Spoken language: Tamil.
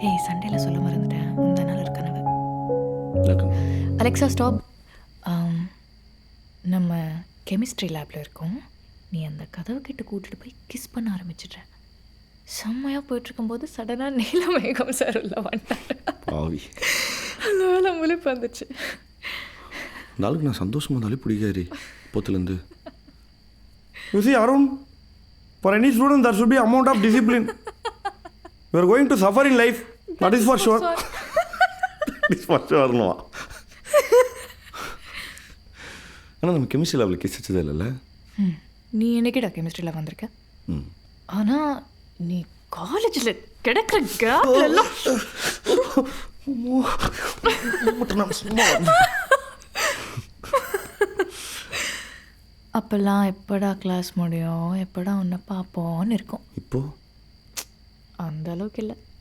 ஏய் சண்டேல சொல்ல மறந்துட்டேன். முந்தா நாள் ஒரு கனவு. எனக்கு அலெக்சா ஸ்டாப். நம்ம கெமிஸ்ட்ரி லேபில் இருக்கோம். நீ அந்த கதவு கிட்ட கூட்டிட்டு போய் கிஸ் பண்ண ஆரம்பிச்சிடுற. செம்மையாக போயிட்டுருக்கும்போது சடனாக நீலமேகம் சார் உள்ள வந்துட்டாரு. பாவி அதனால முழிப்பு வந்துச்சு. நாளுக்கு நான் சந்தோஷமாக இருந்தாலே பிடிக்காது இப்போத்துலேருந்து. You see, Arun, for any student, there should be amount of discipline. You are going to suffer in life. That is for sure. First வரணுமா? ஆனால் நம்ம கெமிஸ்ட்ரி லேபில் கிஸ் வச்சதே இல்லைல்ல. நீ என்னைக்கிடா கெமிஸ்ட்ரியில் வந்திருக்க? ம் ஆனால் நீ காலேஜில் கிடக்கிற கேப்லாம் அப்போல்லாம் எப்படா கிளாஸ் முடியும், எப்படா உன்னை பார்ப்போன்னு இருக்கும். இப்போது அந்த அளவுக்கு இல்லை.